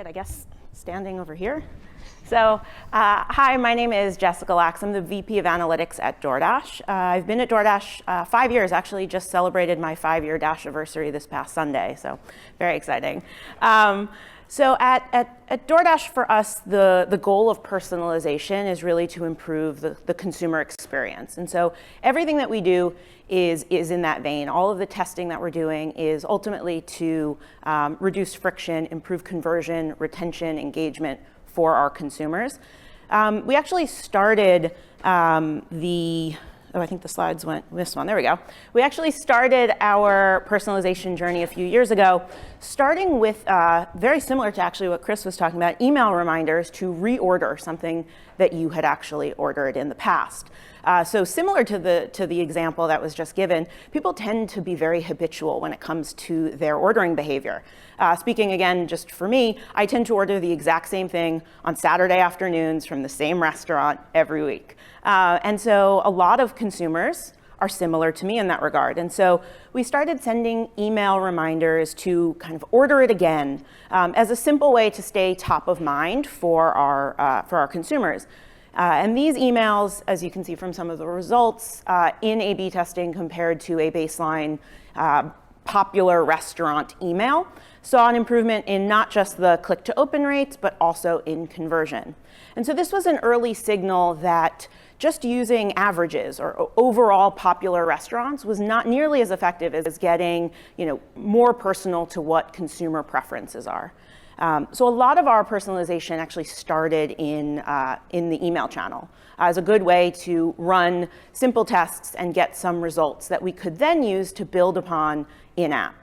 right, I guess standing over here. So, hi, my name is Jessica Lachs. I'm the VP of Analytics at Doordash. I've been at Doordash 5 years, actually just celebrated my 5-year Dash anniversary this past Sunday, so very exciting. So at Doordash, for us, the goal of personalization is really to improve the consumer experience. And so everything that we do is in that vein. All of the testing that we're doing is ultimately to reduce friction, improve conversion, retention, engagement for our consumers. We actually started I think the slides went, this one, there we go. We actually started our personalization journey a few years ago, starting with, very similar to actually what Chris was talking about, email reminders to reorder something that you had actually ordered in the past. So similar to the example that was just given, people tend to be very habitual when it comes to their ordering behavior. Speaking again, just for me, I tend to order the exact same thing on Saturday afternoons from the same restaurant every week. And so a lot of consumers are similar to me in that regard. And so we started sending email reminders to kind of order it again as a simple way to stay top of mind for our consumers. And these emails, as you can see from some of the results in A/B testing compared to a baseline popular restaurant email, saw an improvement in not just the click-to-open rates, but also in conversion. And so this was an early signal that just using averages or overall popular restaurants was not nearly as effective as getting, more personal to what consumer preferences are. So a lot of our personalization actually started in the email channel as a good way to run simple tests and get some results that we could then use to build upon in-app.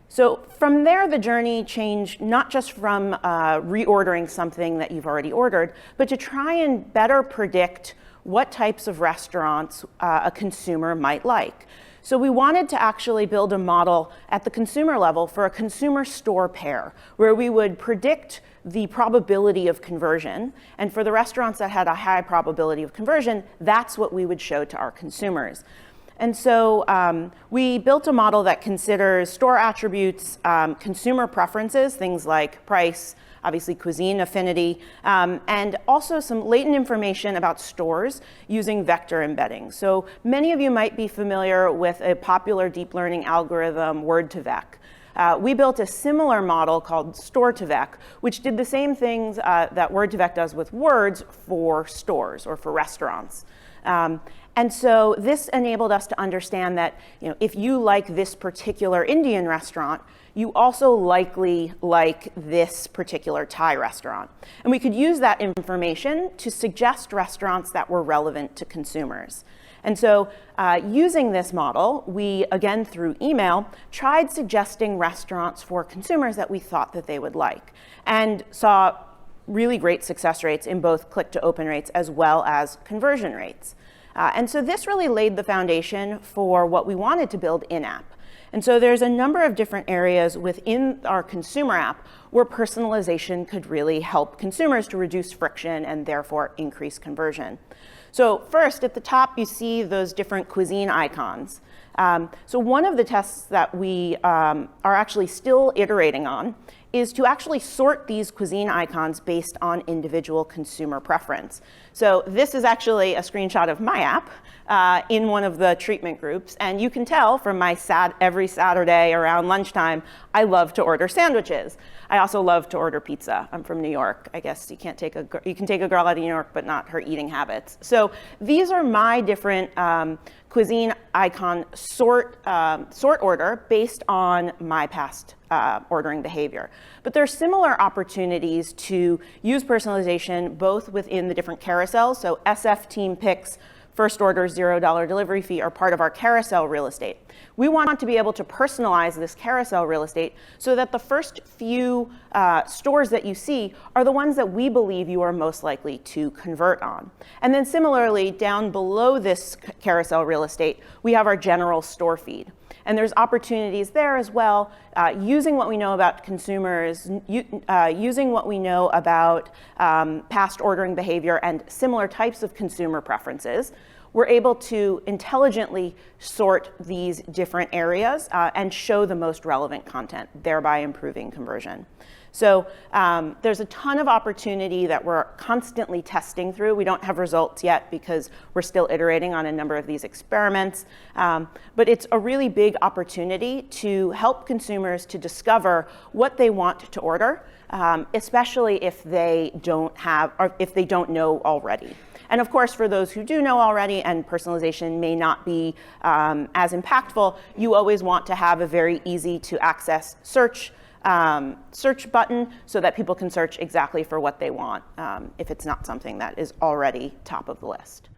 So from there, the journey changed not just from reordering something that you've already ordered, but to try and better predict what types of restaurants a consumer might like. So we wanted to actually build a model at the consumer level for a consumer store pair, where we would predict the probability of conversion. And for the restaurants that had a high probability of conversion, that's what we would show to our consumers. And so we built a model that considers store attributes, consumer preferences, things like price, obviously cuisine affinity, and also some latent information about stores using vector embedding. So many of you might be familiar with a popular deep learning algorithm, Word2Vec. We built a similar model called Store2Vec, which did the same things that Word2Vec does with words for stores or for restaurants. And so this enabled us to understand that if you like this particular Indian restaurant, you also likely like this particular Thai restaurant. And we could use that information to suggest restaurants that were relevant to consumers. And so using this model, we, again through email, tried suggesting restaurants for consumers that we thought that they would like, and saw really great success rates in both click-to-open rates as well as conversion rates. And so this really laid the foundation for what we wanted to build in-app. And so there's a number of different areas within our consumer app where personalization could really help consumers to reduce friction and therefore increase conversion. So first, at the top, you see those different cuisine icons. So one of the tests that we are actually still iterating on is to actually sort these cuisine icons based on individual consumer preference. So this is actually a screenshot of my app in one of the treatment groups. And you can tell from my every Saturday around lunchtime, I love to order sandwiches. I also love to order pizza. I'm from New York. I guess you can take a girl out of New York, but not her eating habits. So these are my different cuisine icon sort order based on my past ordering behavior. But there are similar opportunities to use personalization both within the different carousels. So SF team picks, first order, $0 delivery fee are part of our carousel real estate. We want to be able to personalize this carousel real estate so that the first few stores that you see are the ones that we believe you are most likely to convert on. And then similarly, down below this carousel real estate, we have our general store feed. And there's opportunities there as well, using what we know about consumers, using what we know about past ordering behavior and similar types of consumer preferences, we're able to intelligently sort these different areas and show the most relevant content, thereby improving conversion. So there's a ton of opportunity that we're constantly testing through. We don't have results yet because we're still iterating on a number of these experiments. But it's a really big opportunity to help consumers to discover what they want to order, especially if they don't have, or if they don't know already. And of course, for those who do know already and personalization may not be as impactful, you always want to have a very easy to access search button so that people can search exactly for what they want if it's not something that is already top of the list.